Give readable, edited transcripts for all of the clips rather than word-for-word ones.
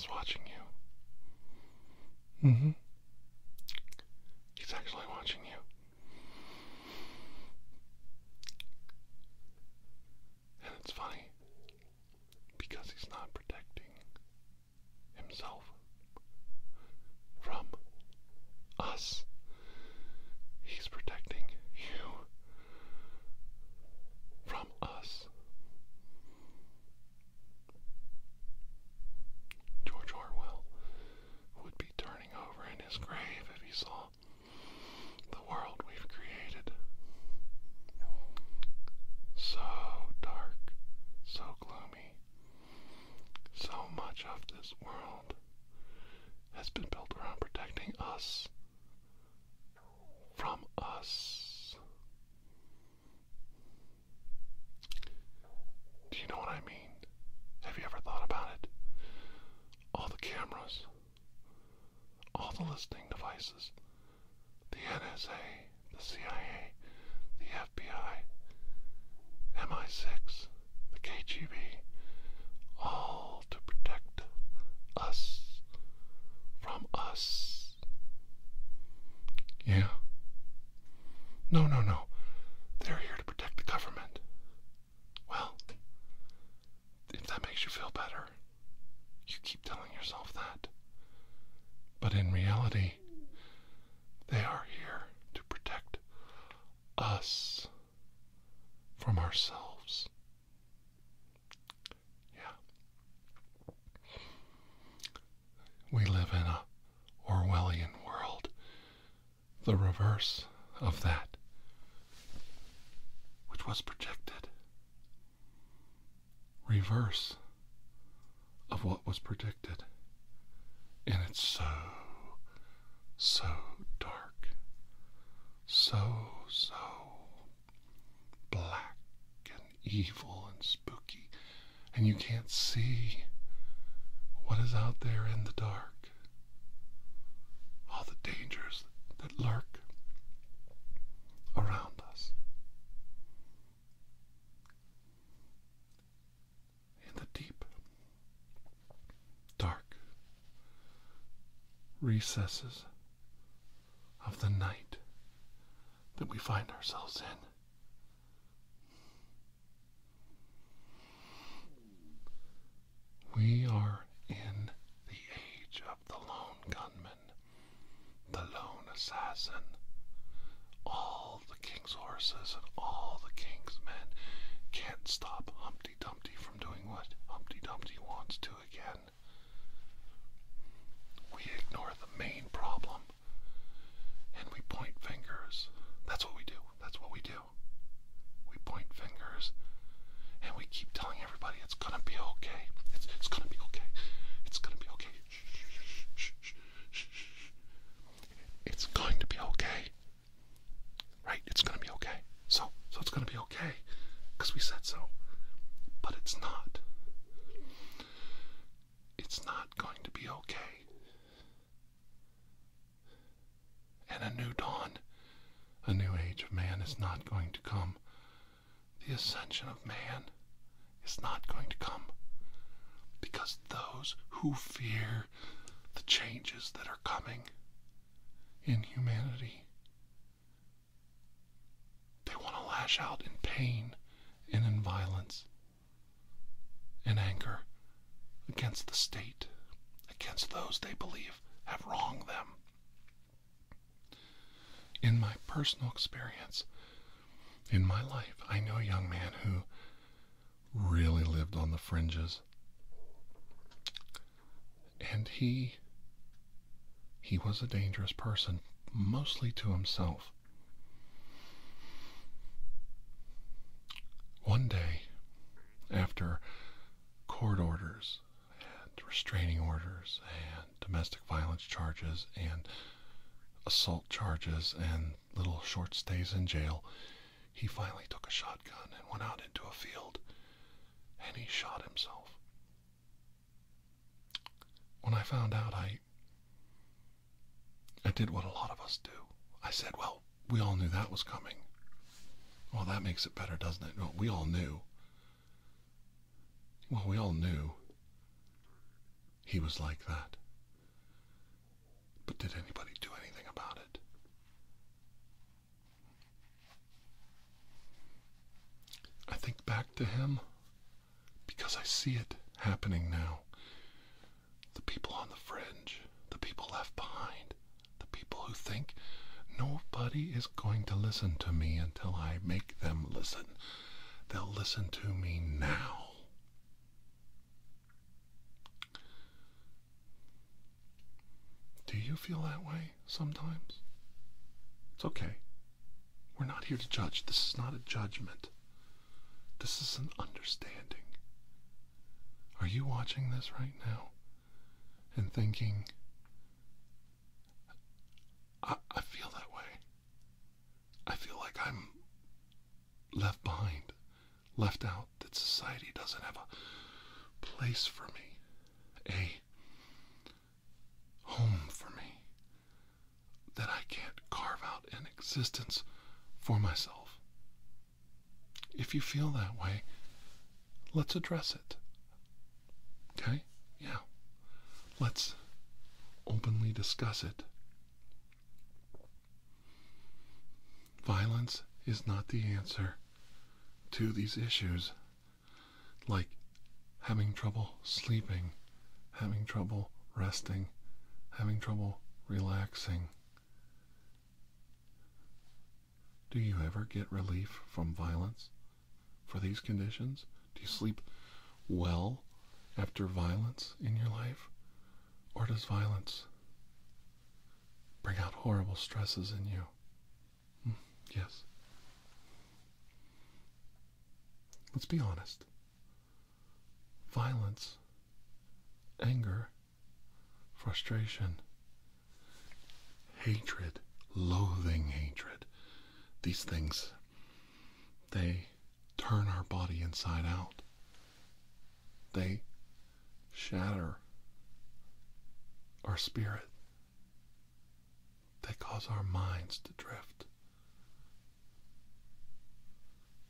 is watching you. He's actually watching you. And it's funny because he's not protecting himself from us. He's protecting you from us. George Orwell would be turning over in his grave if he saw the world we've created. So dark, so gloomy. So much of this world has been built around protecting us from us. Do you know what I mean? Have you ever thought about it? All the cameras, all the listening devices, the NSA, the CIA, the FBI, MI6, the KGB, all to protect us from us. Yeah. No. They're here to protect the government. Well, if that makes you feel better, you keep telling yourself that. But in reality, they are here to protect us from ourselves. Yeah. We live in a Orwellian world, the reverse of that which was projected. Reverse of what was predicted. And it's so dark, so black and evil and spooky, and you can't see what is out there in the dark. All the dangers that lurk around us. In the deep, dark recesses of the night that we find ourselves in. We are in the age of the lone gunman, the lone assassin. All the king's horses and all the king's men can't stop Humpty Dumpty from doing what Humpty Dumpty wants to again. We ignore the main problem and we point fingers. That's what we do. That's what we do. We point fingers and we keep telling everybody it's gonna be okay. It's gonna be okay. It's gonna be okay. It's going to be okay. Right? It's gonna be okay. So it's gonna be okay. Because we said so. But it's not. It's not going to be okay. And a new dawn, a new age of man is not going to come. The ascension of man is not going to come. Because those who fear the changes that are coming in humanity, they want to lash out in pain and in violence and anger against the state, against those they believe have wronged them. In my personal experience, in my life, I know a young man who really lived on the fringes. And he was a dangerous person, mostly to himself. One day, after court orders and restraining orders and domestic violence charges and assault charges and little short stays in jail, he finally took a shotgun and went out into a field and he shot himself. When I found out, I did what a lot of us do. I said, well, we all knew that was coming. Well, that makes it better, doesn't it? No, we all knew. Well, we all knew he was like that. But did anybody do anything about it? I think back to him because I see it happening now. The people on the fringe, the people left behind, the people who think nobody is going to listen to me until I make them listen. They'll listen to me now. Do you feel that way sometimes? It's okay. We're not here to judge. This is not a judgment. This is an understanding. Are you watching this right now and thinking, I feel that way. I feel like I'm left behind, left out, that society doesn't have a place for me, a home for me, that I can't carve out an existence for myself. If you feel that way, let's address it. Okay? Yeah. Let's openly discuss it. Violence is not the answer to these issues, like having trouble sleeping, having trouble resting, having trouble relaxing. Do you ever get relief from violence for these conditions? Do you sleep well after violence in your life? Or does violence bring out horrible stresses in you? Yes. Let's be honest. Violence, anger, frustration, hatred, loathing hatred, these things, they turn our body inside out. They shatter our spirit. They cause our minds to drift.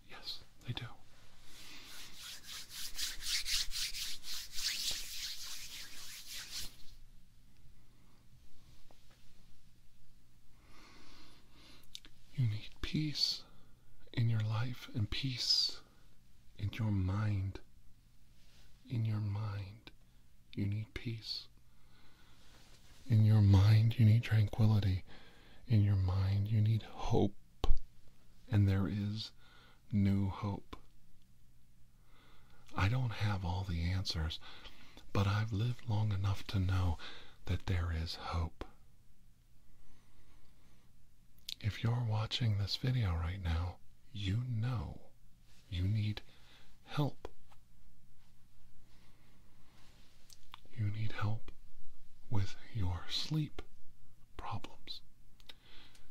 Yes, they do. You need peace in your life and peace in your mind. In your mind, you need peace. In your mind, you need tranquility. In your mind, you need hope. And there is new hope. I don't have all the answers, but I've lived long enough to know that there is hope. If you're watching this video right now, you know you need help. You need help with your sleep problems.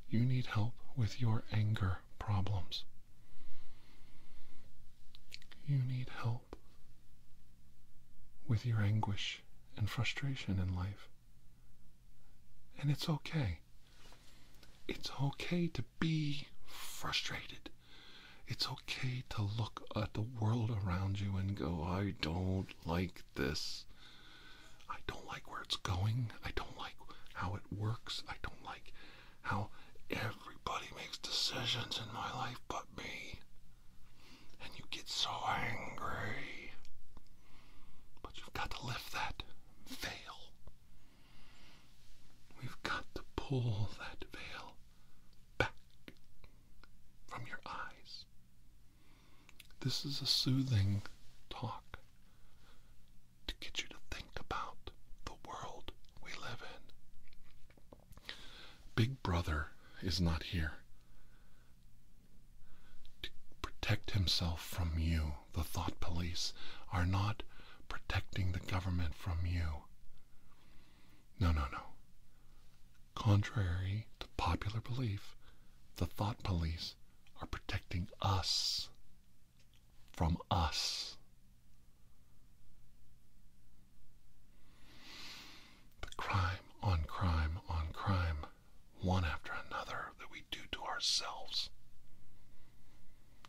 You need help with your anger problems. You need help with your anguish and frustration in life. And it's okay. It's okay to be frustrated. It's okay to look at the world around you and go, I don't like this. I don't like where it's going. I don't like how it works. I don't like how everybody makes decisions in my life but me. And you get so angry. But you've got to lift that veil. We've got to pull that veil back from your eyes. This is a soothing talk to get you to think about the world we live in. Big Brother is not here to protect himself from you. The thought police are not protecting the government from you. No, no, no. Contrary to popular belief, the thought police are protecting us from us. The crime on crime on crime, one after another, that we do to ourselves.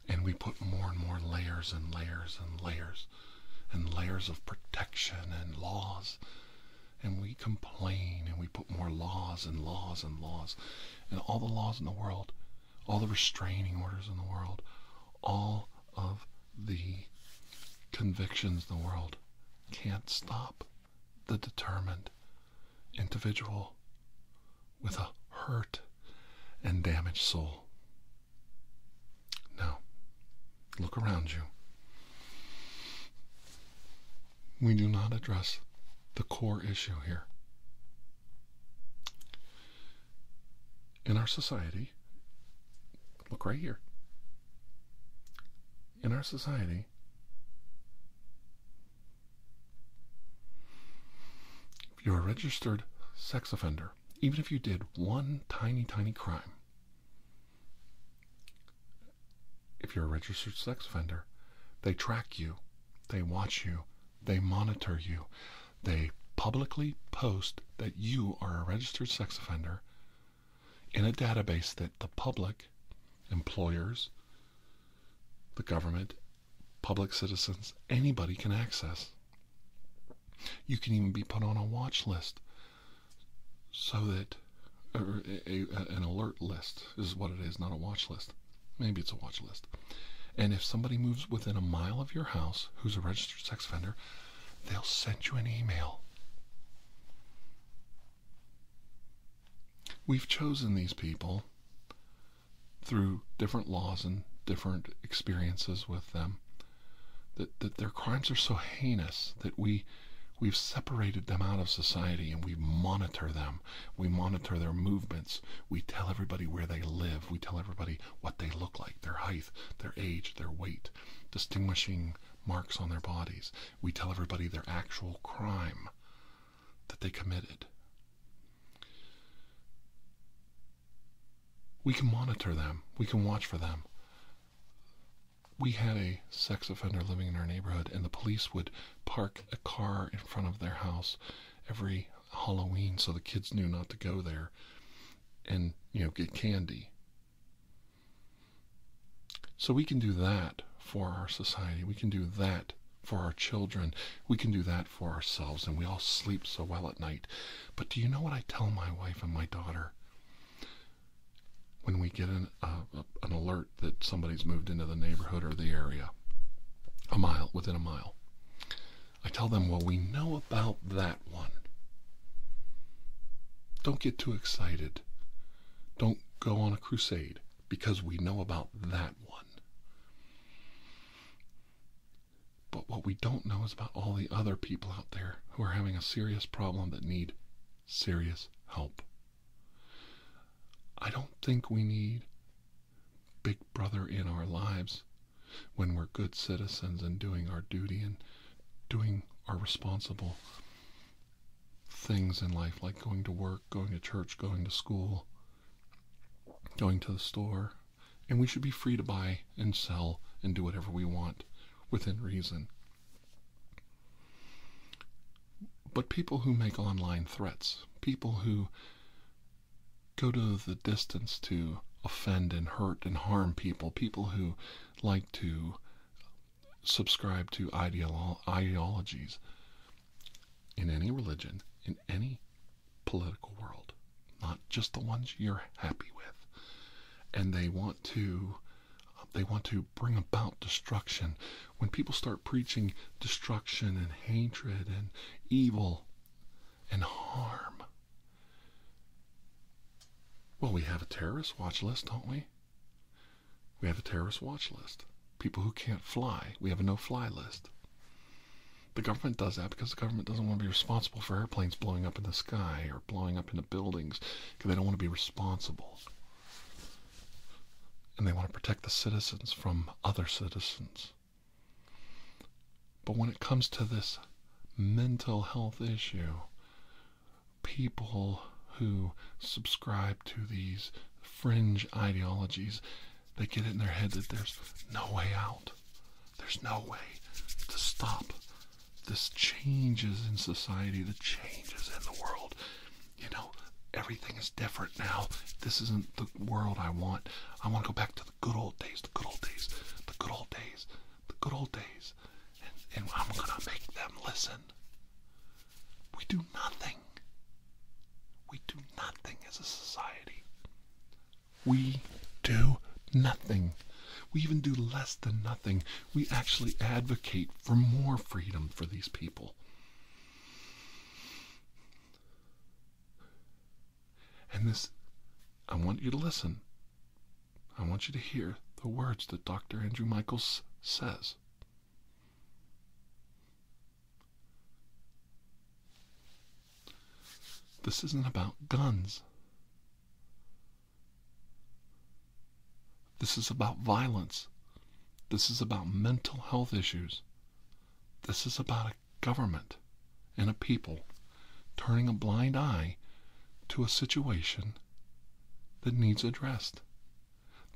And we put more and more layers and layers and layers and layers of protection and laws and we complain and we put more laws and laws and laws, and all the laws in the world, all the restraining orders in the world, all of the convictions in the world can't stop the determined individual with a hurt and damaged soul. Now, look around you. We do not address the core issue here. In our society, look right here. In our society, if you're a registered sex offender, even if you did one tiny, tiny crime, if you're a registered sex offender, they track you, they watch you, they monitor you, they publicly post that you are a registered sex offender in a database that the public, employers, the government, public citizens, anybody can access. You can even be put on a watch list, so that, or an alert list is what it is, not a watch list. Maybe it's a watch list. And if somebody moves within a mile of your house who's a registered sex offender, they'll send you an email. We've chosen these people through different laws and different experiences with them, that their crimes are so heinous that we've separated them out of society, and we monitor them. We monitor their movements. We tell everybody where they live. We tell everybody what they look like, their height, their age, their weight, distinguishing marks on their bodies. We tell everybody their actual crime that they committed. We can monitor them. We can watch for them. We had a sex offender living in our neighborhood, and the police would park a car in front of their house every Halloween so the kids knew not to go there and, get candy. So we can do that for our society. We can do that for our children. We can do that for ourselves, and we all sleep so well at night. But do you know what I tell my wife and my daughter when we get an alert that somebody's moved into the neighborhood or the area, within a mile? I tell them, well, we know about that one. Don't get too excited. Don't go on a crusade, because we know about that one. But what we don't know is about all the other people out there who are having a serious problem that need serious help. I don't think we need Big Brother in our lives when we're good citizens and doing our duty and doing our responsible things in life, like going to work, going to church, going to school, going to the store. And we should be free to buy and sell and do whatever we want within reason. But people who make online threats, people who go to the distance to offend and hurt and harm people, people who like to subscribe to ideologies in any religion, in any political world, not just the ones you're happy with. And they want to bring about destruction. When people start preaching destruction and hatred and evil and harm, well, we have a terrorist watch list, don't we? We have a terrorist watch list. People who can't fly. We have a no-fly list. The government does that because the government doesn't want to be responsible for airplanes blowing up in the sky or blowing up into buildings, because they don't want to be responsible. And they want to protect the citizens from other citizens. But when it comes to this mental health issue, people who subscribe to these fringe ideologies, they get it in their head that there's no way out. There's no way to stop this changes in society, the changes in the world. Everything is different now. This isn't the world I want. I want to go back to the good old days, the good old days, the good old days, the good old days. And I'm going to make them listen. We do nothing. We do nothing as a society. We do nothing. We even do less than nothing. We actually advocate for more freedom for these people. And this, I want you to listen. I want you to hear the words that Dr. Andrew Michaels says. This isn't about guns. This is about violence. This is about mental health issues. This is about a government and a people turning a blind eye to a situation that needs addressed.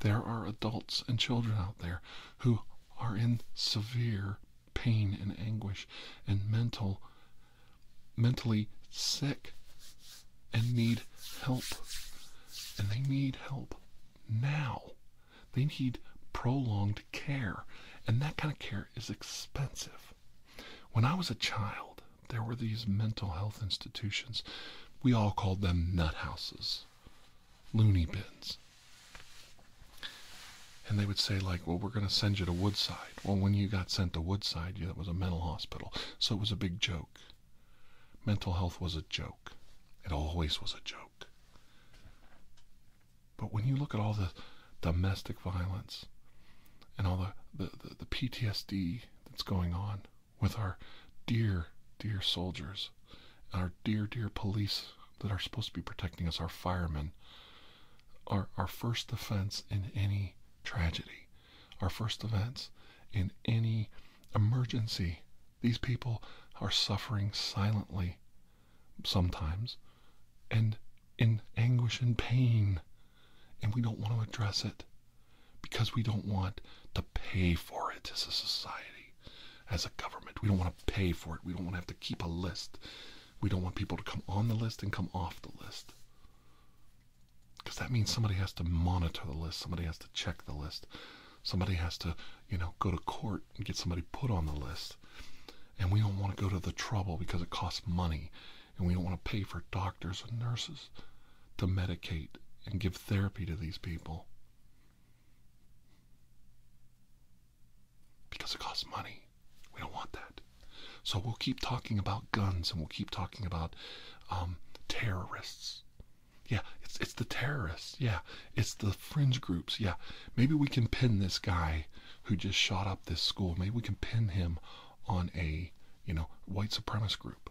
There are adults and children out there who are in severe pain and anguish and mentally sick and need help. And they need help now. They need prolonged care. And that kind of care is expensive. When I was a child, there were these mental health institutions. We all called them nut houses, loony bins. And they would say, like, well, we're going to send you to Woodside. Well, when you got sent to Woodside, that was a mental hospital. So it was a big joke. Mental health was a joke. It always was a joke. But when you look at all the domestic violence and all the PTSD that's going on with our dear, dear soldiers, our dear, dear police that are supposed to be protecting us, our firemen, our first defense in any tragedy, our first defense in any emergency. These people are suffering silently sometimes and in anguish and pain, and we don't want to address it because we don't want to pay for it as a society, as a government. We don't want to pay for it. We don't want to have to keep a list. We don't want people to come on the list and come off the list. Because that means somebody has to monitor the list. Somebody has to check the list. Somebody has to, go to court and get somebody put on the list. And we don't want to go to the trouble because it costs money. And we don't want to pay for doctors and nurses to medicate and give therapy to these people. Because it costs money. We don't want that. So we'll keep talking about guns and we'll keep talking about terrorists. Yeah, it's the terrorists. Yeah, it's the fringe groups. Yeah, maybe we can pin this guy who just shot up this school. Maybe we can pin him on a, white supremacist group.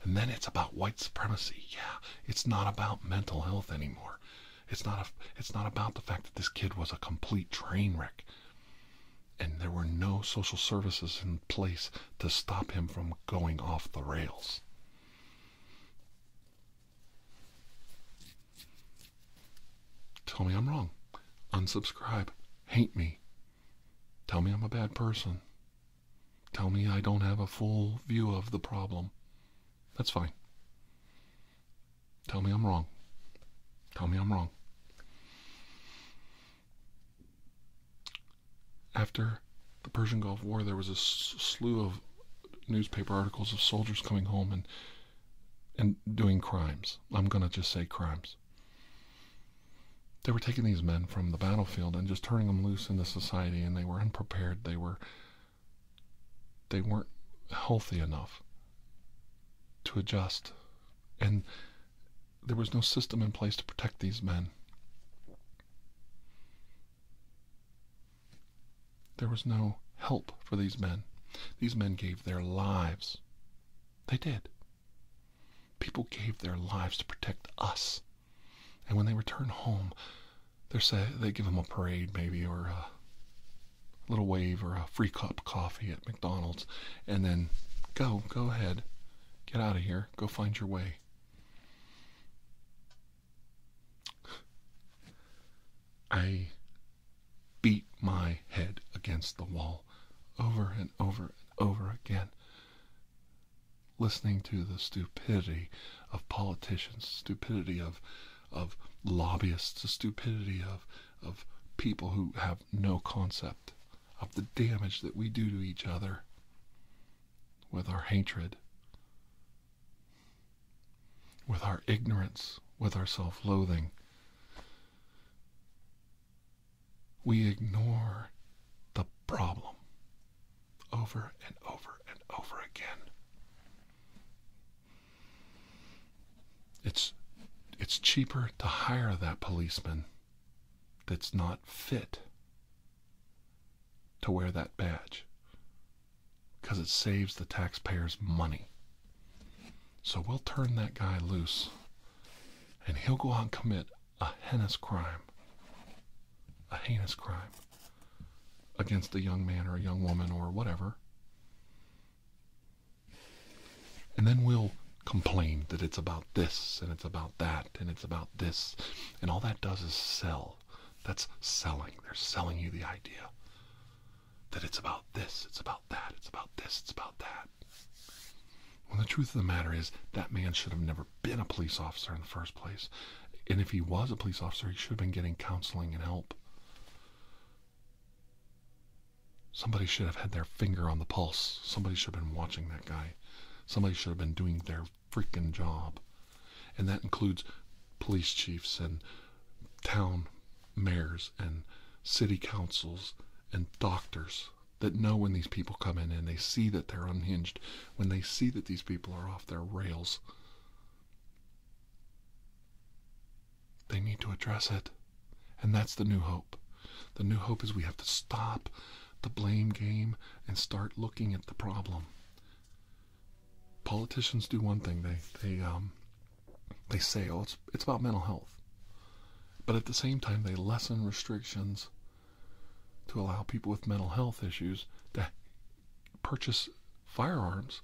And then it's about white supremacy. Yeah, it's not about mental health anymore. It's not about the fact that this kid was a complete train wreck. And there were no social services in place to stop him from going off the rails. Tell me I'm wrong. Unsubscribe. Hate me. Tell me I'm a bad person. Tell me I don't have a full view of the problem. That's fine. Tell me I'm wrong. Tell me I'm wrong. After the Persian Gulf War, there was a slew of newspaper articles of soldiers coming home and doing crimes. I'm going to just say crimes. They were taking these men from the battlefield and just turning them loose into society, and they were unprepared. They weren't healthy enough to adjust, and there was no system in place to protect these men. There was no help for these men. These men gave their lives. They did. People gave their lives to protect us. And when they return home, they give them a parade maybe, or a little wave, or a free cup of coffee at McDonald's, and then go ahead, get out of here, go find your way. I beat my head against the wall over and over and over again, listening to the stupidity of politicians, stupidity of lobbyists, the stupidity of people who have no concept of the damage that we do to each other with our hatred. with our ignorance, with our self-loathing, we ignore the problem over and over and over again. It's cheaper to hire that policeman that's not fit to wear that badge, because it saves the taxpayers money. So we'll turn that guy loose, and he'll go out and commit a heinous crime against a young man or a young woman or whatever. And then we'll complain that it's about this and it's about that and it's about this, and all that does is sell. That's selling. They're selling you the idea that it's about this, it's about that, it's about this, it's about that. When the truth of the matter is, that man should have never been a police officer in the first place. And if he was a police officer, he should have been getting counseling and help. Somebody should have had their finger on the pulse. Somebody should have been watching that guy. Somebody should have been doing their freaking job. And that includes police chiefs and town mayors and city councils and doctors that know when these people come in and they see that they're unhinged, when they see that these people are off their rails. They need to address it. And that's the new hope. The new hope is we have to stop the blame game and start looking at the problem. Politicians do one thing. They say, oh, it's about mental health. But at the same time, they lessen restrictions to allow people with mental health issues to purchase firearms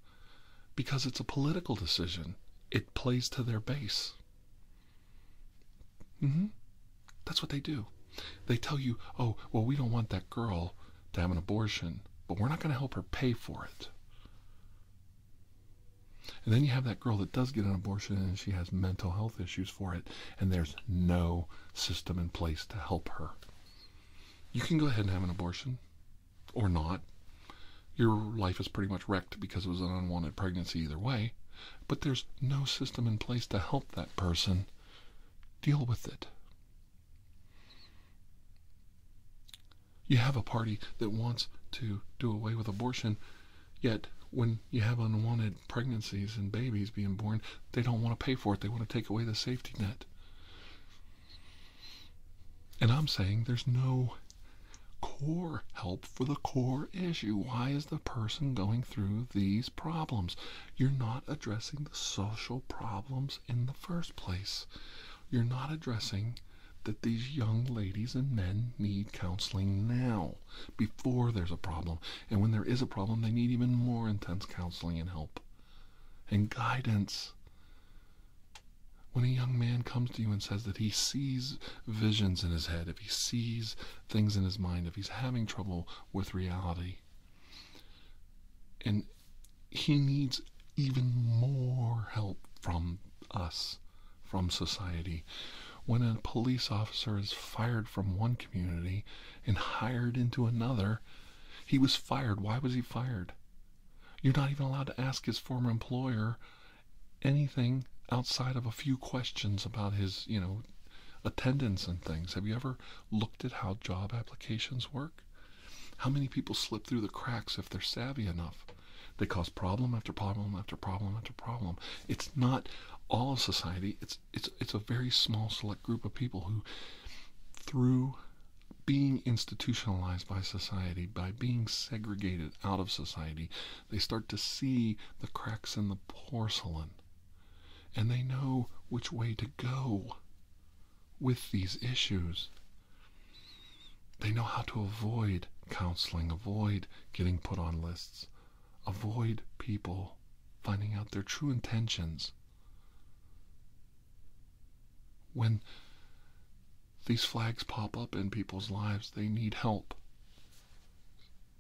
because it's a political decision. It plays to their base. That's what they do. They tell you, oh, well, we don't want that girl to have an abortion, but we're not going to help her pay for it. And then you have that girl that does get an abortion and she has mental health issues for it, and there's no system in place to help her. You can go ahead and have an abortion, or not. Your life is pretty much wrecked because it was an unwanted pregnancy either way, but there's no system in place to help that person deal with it. You have a party that wants to do away with abortion, yet when you have unwanted pregnancies and babies being born, they don't want to pay for it. They want to take away the safety net. And I'm saying there's no core help for the core issue. Why is the person going through these problems? You're not addressing the social problems in the first place. You're not addressing that these young ladies and men need counseling now, before there's a problem. And when there is a problem, they need even more intense counseling and help and guidance. When a young man comes to you and says that he sees visions in his head, if he sees things in his mind, if he's having trouble with reality, and he needs even more help from us, from society. When a police officer is fired from one community and hired into another, he was fired. Why was he fired? You're not even allowed to ask his former employer anything outside of a few questions about his, attendance and things. Have you ever looked at how job applications work? How many people slip through the cracks if they're savvy enough? They cause problem after problem after problem after problem. It's not all of society. It's a very small select group of people who, through being institutionalized by society, by being segregated out of society, they start to see the cracks in the porcelain, and they know which way to go with these issues. They know how to avoid counseling, avoid getting put on lists, avoid people finding out their true intentions. When these flags pop up in people's lives, they need help.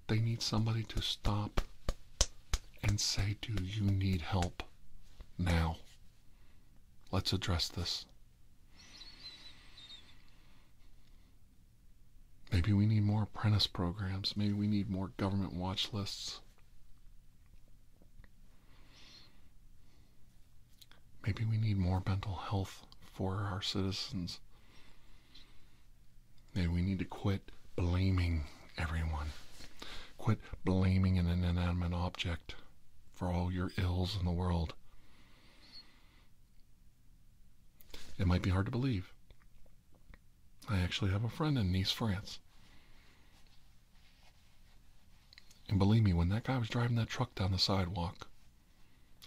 They need somebody to stop and say, do you need help now? Let's address this. Maybe we need more apprentice programs. Maybe we need more government watch lists. Maybe we need more mental health for our citizens. Maybe we need to quit blaming everyone. Quit blaming an inanimate object for all your ills in the world. It might be hard to believe. I actually have a friend in Nice, France. And believe me, when that guy was driving that truck down the sidewalk,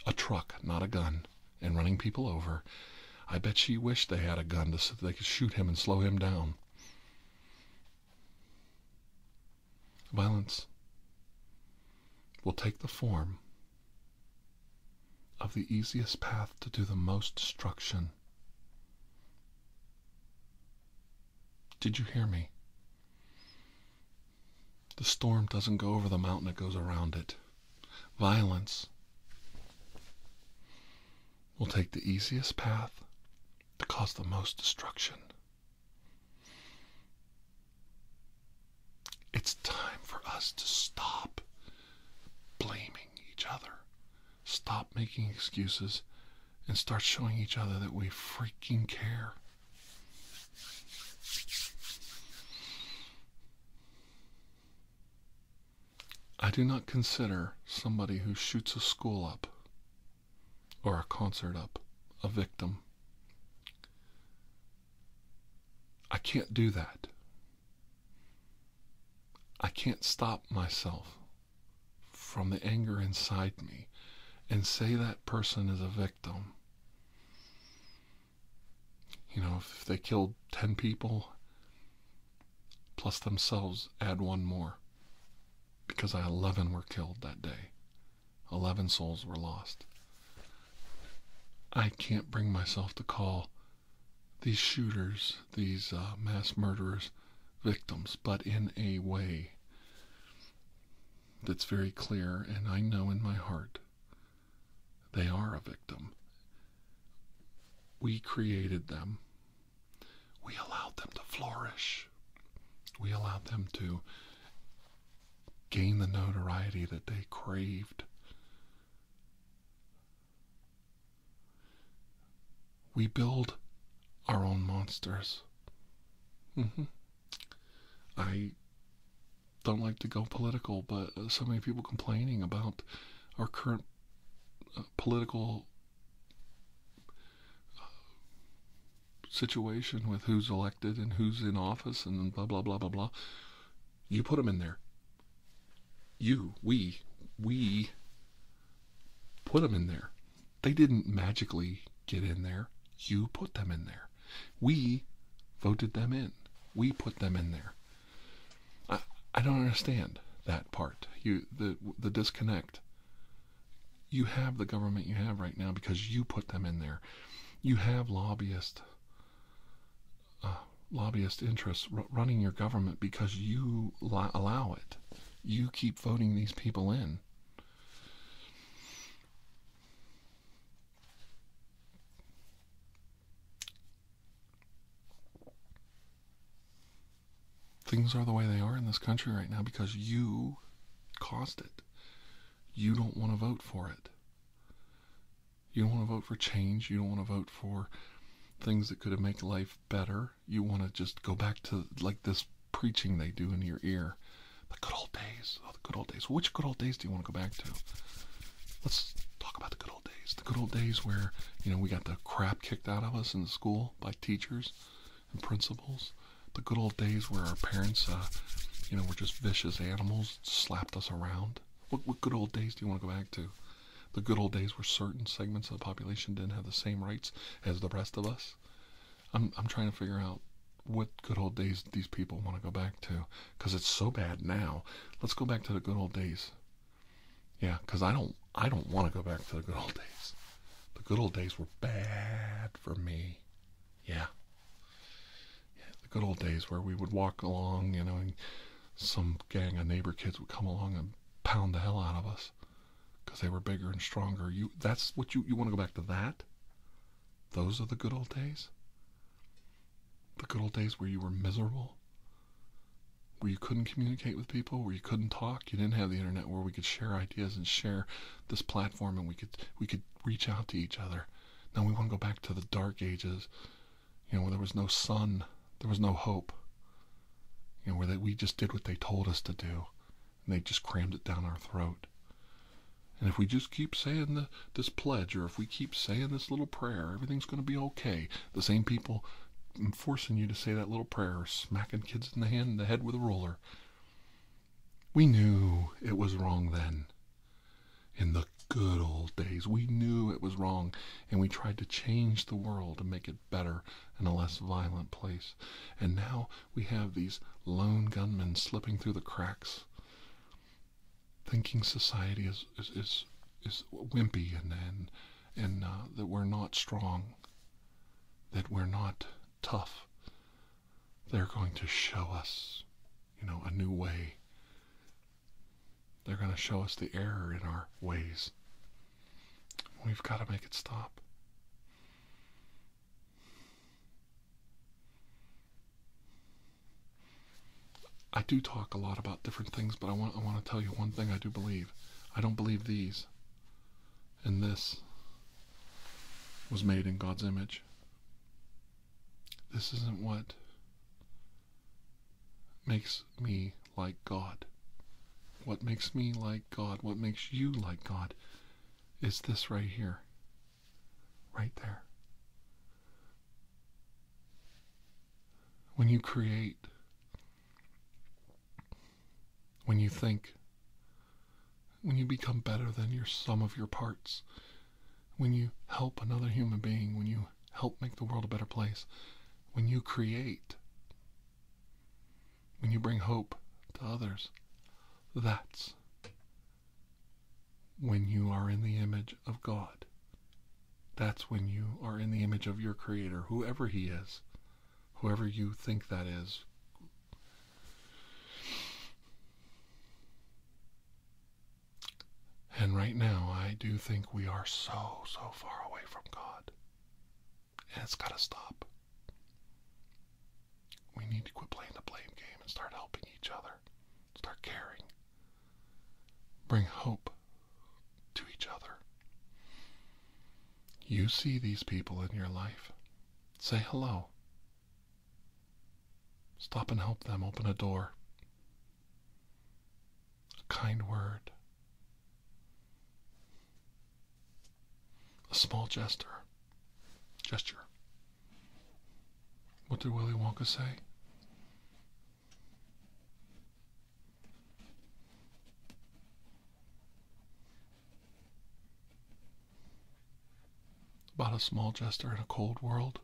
a truck, not a gun, and running people over, I bet she wished they had a gun so they could shoot him and slow him down. Violence will take the form of the easiest path to do the most destruction. Did you hear me? The storm doesn't go over the mountain, it goes around it. Violence will take the easiest path to cause the most destruction. It's time for us to stop blaming each other. Stop making excuses and start showing each other that we freaking care. I do not consider somebody who shoots a school up or a concert up a victim. I can't do that. I can't stop myself from the anger inside me and say that person is a victim. You know, if they killed 10 people, plus themselves, add one more. Because 11 were killed that day. 11 souls were lost. I can't bring myself to call these shooters, these mass murderers, victims, but in a way that's very clear, and I know in my heart they are a victim. We created them. We allowed them to flourish. We allowed them to gain the notoriety that they craved. We build our own monsters. I don't like to go political, but so many people complaining about our current political situation with who's elected and who's in office and blah, blah, blah, blah, blah. You put them in there. We put them in there. They didn't magically get in there. You put them in there. We voted them in. We put them in there. I don't understand that part. The disconnect. You have the government you have right now because you put them in there. You have lobbyist interests running your government because you allow it. You keep voting these people in. Things are the way they are in this country right now because you caused it. You don't want to vote for it. You don't want to vote for change. You don't want to vote for things that could make life better. You want to just go back to like this preaching they do in your ear. The good old days. Oh, the good old days. Which good old days do you want to go back to? Let's talk about the good old days. The good old days where, we got the crap kicked out of us in school by teachers and principals. The good old days where our parents, were just vicious animals, slapped us around. What good old days do you want to go back to? The good old days where certain segments of the population didn't have the same rights as the rest of us. I'm trying to figure out what good old days these people want to go back to, because it's so bad now. Let's go back to the good old days. Yeah, because I don't want to go back to the good old days. The good old days were bad for me. Yeah. The good old days where we would walk along, and some gang of neighbor kids would come along and pound the hell out of us because they were bigger and stronger. That's what you want to go back to that? Those are the good old days? The good old days where you were miserable? Where you couldn't communicate with people? Where you couldn't talk? You didn't have the internet where we could share ideas and share this platform and we could reach out to each other. Now we want to go back to the dark ages, where there was no sun, there was no hope, where we just did what they told us to do, and they just crammed it down our throat. And if we just keep saying this pledge, or if we keep saying this little prayer, everything's going to be okay. The same people forcing you to say that little prayer are smacking kids in the head with a ruler. We knew it was wrong then. In the good old days, we knew it was wrong, and we tried to change the world and make it better and a less violent place. And now we have these lone gunmen slipping through the cracks, thinking society is wimpy and that we're not strong, that we're not tough. They're going to show us, a new way. They're going to show us the error in our ways. We've got to make it stop. I do talk a lot about different things, but I want to tell you one thing I do believe. I don't believe these. And this was made in God's image. This isn't what makes me like God. What makes me like God, what makes you like God, is this right here. Right there. When you create, when you think, when you become better than your sum of your parts, when you help another human being, when you help make the world a better place, when you create, when you bring hope to others, that's when you are in the image of God. That's when you are in the image of your Creator, whoever He is, whoever you think that is. And right now, I do think we are so far away from God. And it's got to stop. We need to quit playing the blame game and start helping each other. Start caring. Bring hope to each other. You see these people in your life. Say hello. Stop and help them. Open a door. A kind word. A small gesture. What did Willy Wonka say? About a small gesture in a cold world?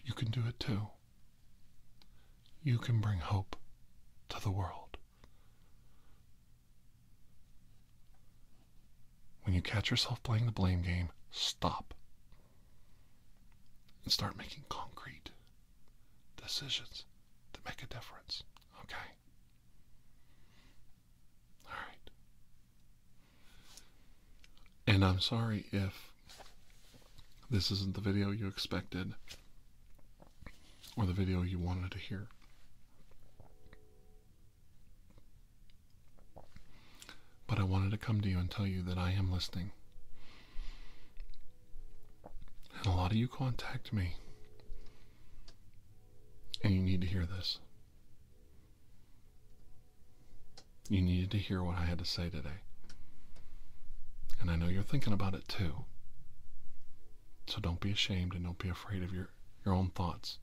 You can do it too. You can bring hope to the world. When you catch yourself playing the blame game, stop and start making concrete decisions that make a difference. Okay? All right. And I'm sorry if this isn't the video you expected or the video you wanted to hear. But I wanted to come to you and tell you that I am listening. And a lot of you contact me. And you need to hear this. You needed to hear what I had to say today. And I know you're thinking about it too. So don't be ashamed and don't be afraid of your own thoughts.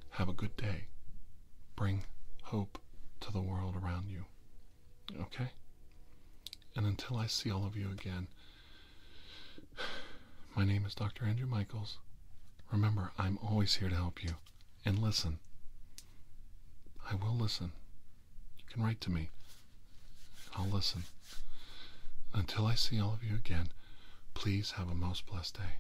Have a good day. Bring hope to the world around you. Okay? And until I see all of you again, my name is Dr. Andrew Michaels. Remember, I'm always here to help you. And listen. I will listen. You can write to me. I'll listen. Until I see all of you again, please have a most blessed day.